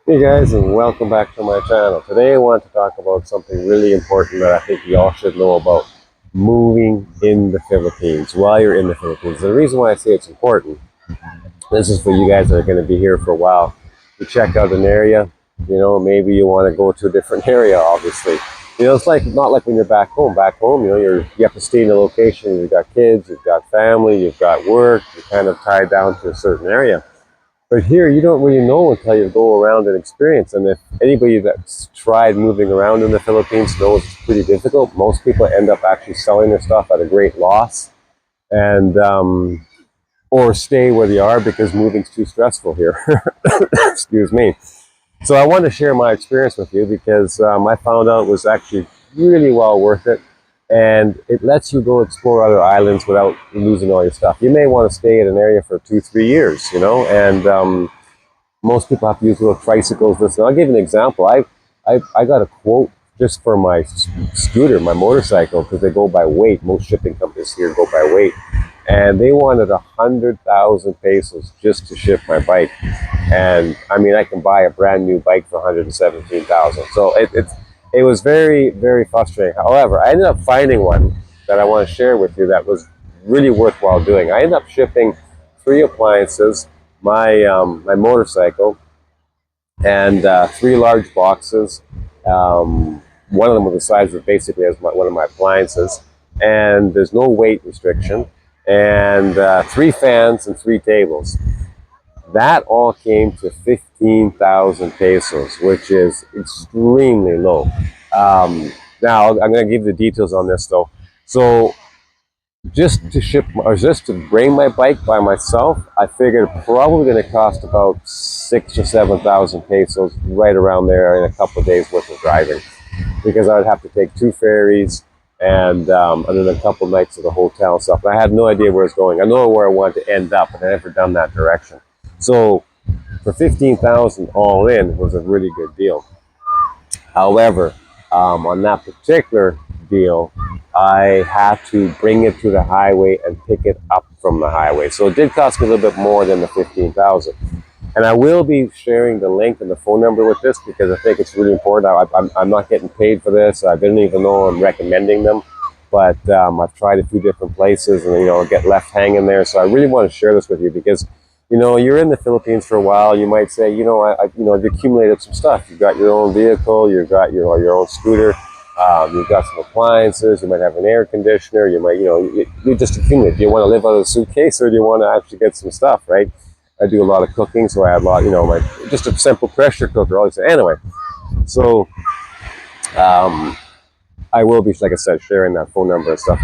Hey guys, and welcome back to my channel. Today I want to talk about something really important that I think you all should know about moving in the Philippines while you're in the Philippines. The reason why I say it's important, this is for you guys that are going to be here for a while. You check out an area, maybe you want to go to a different area, obviously. It's like not like when you're back home. Back home, you have to stay in a location. You've got kids, you've got family, you've got work. You're kind of tied down to a certain area. But here, you don't really know until you go around and experience. And if anybody that's tried moving around in the Philippines knows it's pretty difficult, most people end up actually selling their stuff at a great loss, and or stay where they are because moving's too stressful here. Excuse me. So I want to share my experience with you because I found out it was actually really well worth it, and it lets you go explore other islands without losing all your stuff. You may want to stay in an area for 2, 3 years, and most people have to use little tricycles. Listen, I'll give you an example. I got a quote just for my scooter, my motorcycle, because they go by weight. Most shipping companies here go by weight, and they wanted 100,000 pesos just to ship my bike. And I mean, I can buy a brand new bike for 117,000. So it was very, very frustrating. However, I ended up finding one that I want to share with you that was really worthwhile doing. I ended up shipping 3 appliances, my motorcycle, and 3 large boxes. One of them was the size of basically as one of my appliances, and there's no weight restriction, and 3 fans and 3 tables. That all came to 15,000 pesos, which is extremely low. Now, I'm going to give the details on this though. So, just to ship or just to bring my bike by myself, I figured probably going to cost about 6 or 7 thousand pesos, right around there, in a couple of days worth of driving, because I would have to take 2 ferries and then a couple of nights at the hotel and stuff. But I had no idea where I was going. I know where I wanted to end up, but I never done that direction. So for 15,000 all in was a really good deal. However, on that particular deal, I had to bring it to the highway and pick it up from the highway. So it did cost me a little bit more than the 15,000. And I will be sharing the link and the phone number with this because I think it's really important. I'm not getting paid for this. I didn't even know I'm recommending them, but I've tried a few different places and get left hanging there. So I really want to share this with you because you're in the Philippines for a while. You might say, I've accumulated some stuff. You've got your own vehicle. You've got your own scooter. You've got some appliances. You might have an air conditioner. You might, you just accumulate. Do you want to live out of a suitcase or do you want to actually get some stuff, right? I do a lot of cooking, so I had a lot, my just a simple pressure cooker. All anyway, so um, I will be, like I said, sharing that phone number and stuff.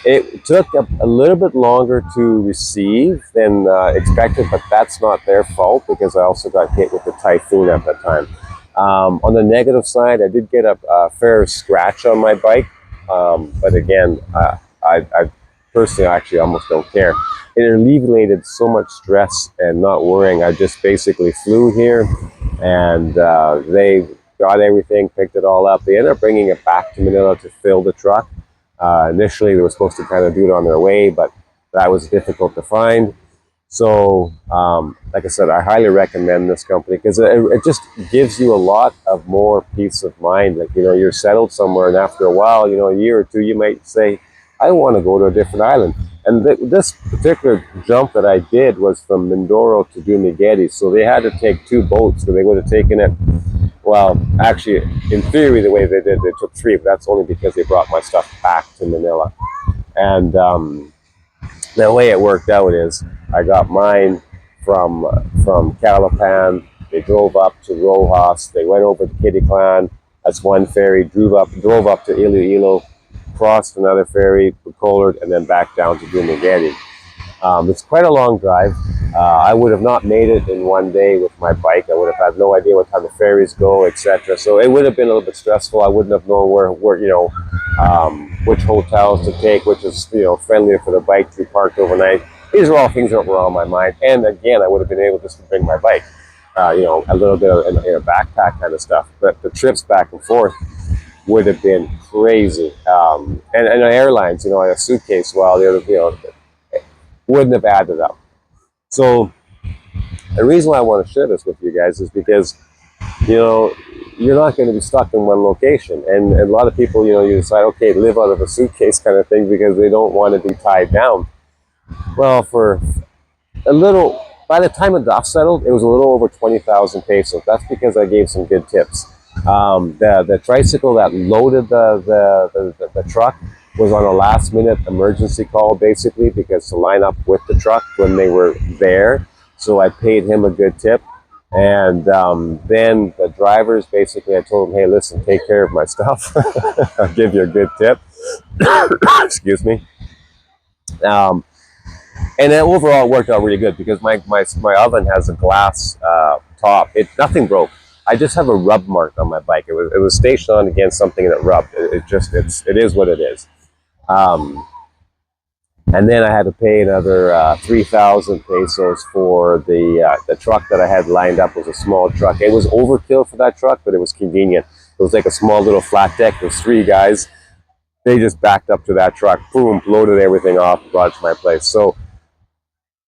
It took a little bit longer to receive than expected, but that's not their fault because I also got hit with the typhoon at that time. On the negative side, I did get a fair scratch on my bike, but again, I personally actually almost don't care. It alleviated so much stress and not worrying. I just basically flew here, and they got everything, picked it all up. They ended up bringing it back to Manila to fill the truck. Initially, they were supposed to kind of do it on their way, but that was difficult to find. So, like I said, I highly recommend this company because it just gives you a lot of more peace of mind. Like, you're settled somewhere, and after a while, a year or two, you might say, I want to go to a different island. And this particular jump that I did was from Mindoro to Dumaguete. So they had to take 2 boats, so they would have taken it. Well, actually, in theory, the way they did, they took 3, but that's only because they brought my stuff back to Manila. And the way it worked out is I got mine from Calapan. They drove up to Rojas. They went over to Kitty Clan. That's one ferry. Drove up to Iloilo, crossed another ferry, Bacolod, and then back down to Dumaguete. It's quite a long drive. I would have not made it in one day with my bike. I would have had no idea what time the ferries go, etc. So it would have been a little bit stressful. I wouldn't have known where which hotels to take, which is friendlier for the bike to be parked overnight. These are all things that were on my mind. And again, I would have been able just to bring my bike, a little bit of in a backpack kind of stuff. But the trips back and forth would have been crazy. And airlines, a suitcase, while the other, wouldn't have added up. So the reason why I want to share this with you guys is because you know, you're not going to be stuck in one location. And a lot of people, you decide, okay, live out of a suitcase kind of thing because they don't want to be tied down. Well, for a little, by the time the dust settled, it was a little over 20,000 pesos. That's because I gave some good tips. The tricycle that loaded the truck was on a last minute emergency call, basically, because to line up with the truck when they were there. So I paid him a good tip. And then the drivers, basically, I told them, hey, listen, take care of my stuff. I'll give you a good tip. Excuse me. And then overall, it worked out really good because my oven has a glass top. Nothing broke. I just have a rub mark on my bike. It was stationed on against something and it rubbed. It is what it is. And then I had to pay another 3,000 pesos for the truck that I had lined up. It was a small truck. It was overkill for that truck, but it was convenient. It was like a small little flat deck. There's 3 guys. They just backed up to that truck, boom, loaded everything off, brought it to my place. So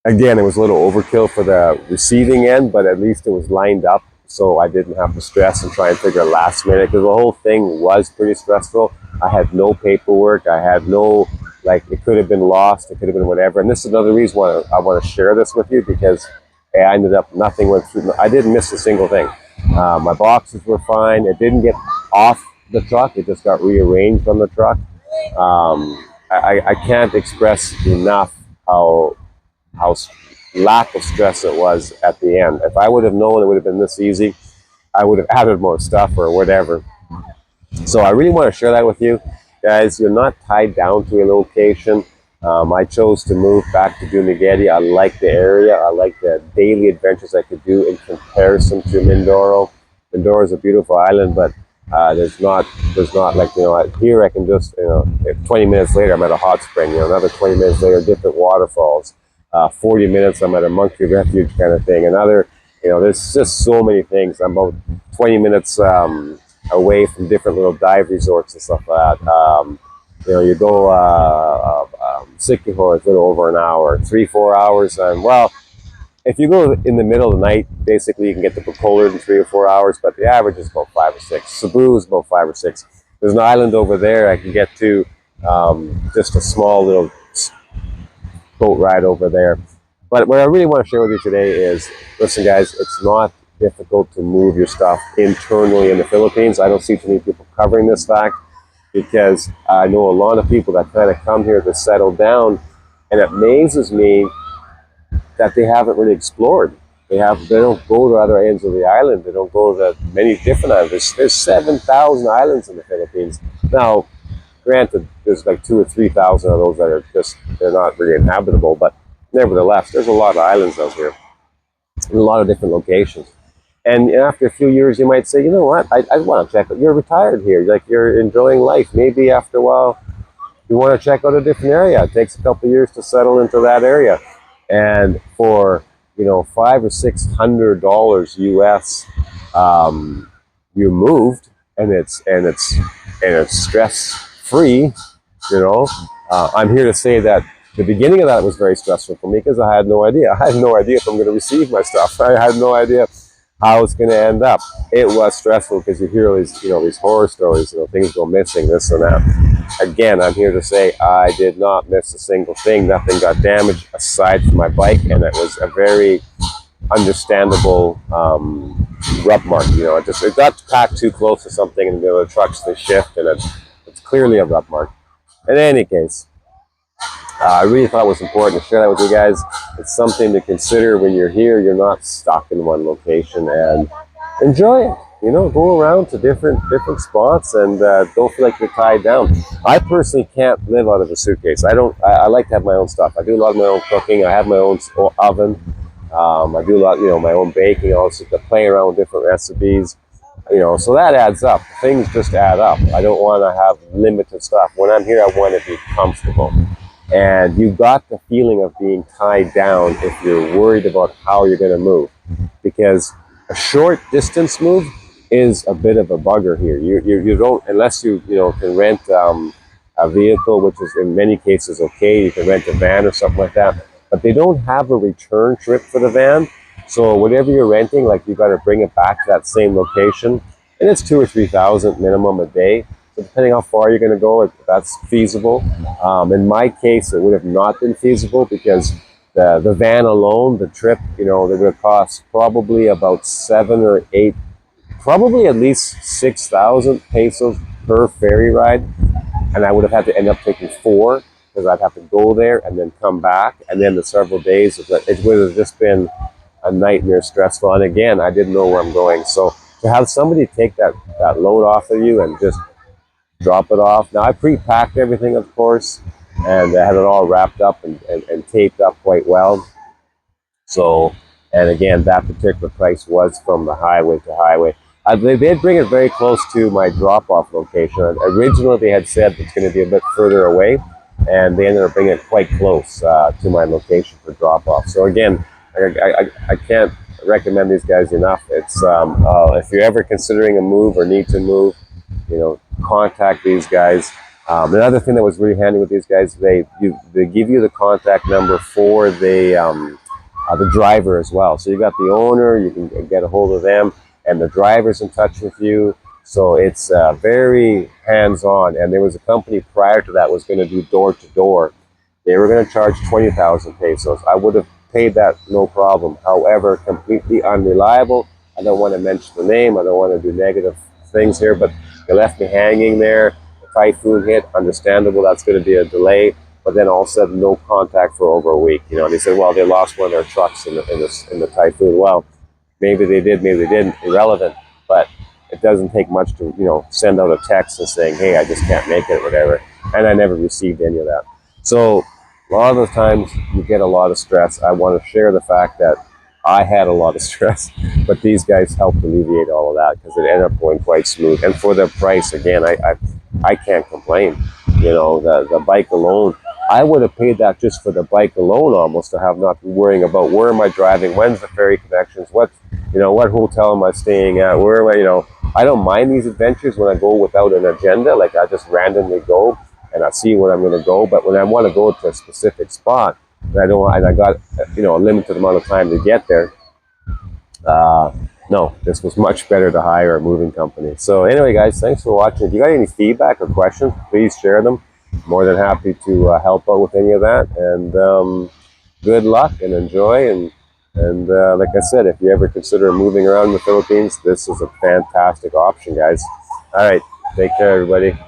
again, it was a little overkill for the receiving end, but at least it was lined up, so I didn't have to stress and try and figure out last minute, because the whole thing was pretty stressful. I had no paperwork. I had no, it could have been lost. It could have been whatever. And this is another reason why I want to share this with you, because I ended up, nothing went through. I didn't miss a single thing. My boxes were fine. It didn't get off the truck. It just got rearranged on the truck. I can't express enough how lack of stress it was at the end. If I would have known it would have been this easy, I would have added more stuff or whatever. So I really want to share that with you guys. You're not tied down to a location. I chose to move back to Dumaguete. I like the area. I like the daily adventures I could do in comparison to Mindoro. Mindoro is a beautiful island, but there's not like, here I can just, 20 minutes later I'm at a hot spring, another 20 minutes later different waterfalls. 40 minutes I'm at a monkey refuge kind of thing. Another, there's just so many things. I'm about 20 minutes away from different little dive resorts and stuff like that. You go Siquijor, it's a little over an hour, 3-4 hours. And well, if you go in the middle of the night, basically you can get to Bacolod in 3 or 4 hours, but the average is about 5 or 6. Cebu is about 5 or 6. There's an island over there I can get to, just a small little boat ride over there. But what I really want to share with you today is, listen guys, it's not difficult to move your stuff internally in the Philippines. I don't see too many people covering this fact, because I know a lot of people that kind of come here to settle down, and it amazes me that they haven't really explored. They don't go to other ends of the island. They don't go to many different islands. There's 7,000 islands in the Philippines. Now, granted, there's like 2,000 or 3,000 of those that are they're not really inhabitable, but nevertheless, there's a lot of islands out here, in a lot of different locations. And after a few years, you might say, you know what, I want to check out. You're retired here, you're enjoying life. Maybe after a while, you want to check out a different area. It takes a couple of years to settle into that area. And for, $500 or $600 US, you moved, and it's stress free. I'm here to say that the beginning of that was very stressful for me, because I had no idea. I had no idea if I'm going to receive my stuff. I had no idea how it's going to end up. It was stressful because you hear all these, these horror stories, things go missing, this and that. Again, I'm here to say I did not miss a single thing. Nothing got damaged aside from my bike, and it was a very understandable rub mark. It got packed too close to something, and the trucks, they shift, and it's clearly a rub mark. In any case, I really thought it was important to share that with you guys. It's something to consider when you're here. You're not stuck in one location, and enjoy it. Go around to different spots, and don't feel like you're tied down. I personally can't live out of a suitcase. I like to have my own stuff. I do a lot of my own cooking. I have my own oven. I do a lot, my own baking. Also, to play around with different recipes. So that adds up. Things just add up. I don't want to have limited stuff. When I'm here, I want to be comfortable. And you got the feeling of being tied down if you're worried about how you're going to move, because a short distance move is a bit of a bugger here. You don't, unless you can rent a vehicle, which is in many cases okay. You can rent a van or something like that, but they don't have a return trip for the van. So whatever you're renting, like you got to bring it back to that same location, and it's 2 or 3 thousand minimum a day. So depending how far you're going to go, if that's feasible. In my case, it would have not been feasible because the van alone, the trip, you know, they would have cost probably about 7 or 8, probably at least 6,000 pesos per ferry ride, and I would have had to end up taking four because I'd have to go there and then come back, and then the several days. It would have just been a nightmare, stressful. And again, I didn't know where I'm going, so to have somebody take that load off of you and just drop it off. Now I pre-packed everything, of course, and I had it all wrapped up and taped up quite well. So, and again, that particular price was from the highway to highway. They did bring it very close to my drop-off location. Originally, they had said it's going to be a bit further away, and they ended up bringing it quite close to my location for drop-off. So again, I can't recommend these guys enough. It's if you're ever considering a move or need to move, you know, contact these guys. Another thing that was really handy with these guys, they give you the contact number for the driver as well. So you got the owner, you can get a hold of them, and the driver's in touch with you. So it's very hands-on. And there was a company prior to that was going to do door-to-door. They were going to charge 20,000 pesos. I would have paid that no problem. However, completely unreliable. I don't want to mention the name. I don't want to do negative things here, but they left me hanging there. The typhoon hit. Understandable. That's going to be a delay. But then all of a sudden, no contact for over a week. You know, they said, well, they lost one of their trucks in the typhoon. Well, maybe they did, maybe they didn't. Irrelevant. But it doesn't take much to, you know, send out a text and saying, hey, I just can't make it, whatever. And I never received any of that. So a lot of the times you get a lot of stress. I want to share the fact that I had a lot of stress, but these guys helped alleviate all of that because it ended up going quite smooth. And for their price, again, I can't complain. You know, the bike alone, I would have paid that just for the bike alone almost, to have not worrying about where am I driving, when's the ferry connections, what hotel am I staying at, where am I, you know. I don't mind these adventures when I go without an agenda, like I just randomly go and I see where I'm going to go. But when I want to go to a specific spot and I got, you know, a limited amount of time to get there, no, this was much better to hire a moving company. So anyway, guys, thanks for watching. If you got any feedback or questions, please share them. More than happy to help out with any of that. And good luck and enjoy. And like I said, if you ever consider moving around the Philippines, this is a fantastic option, guys. All right, take care, everybody.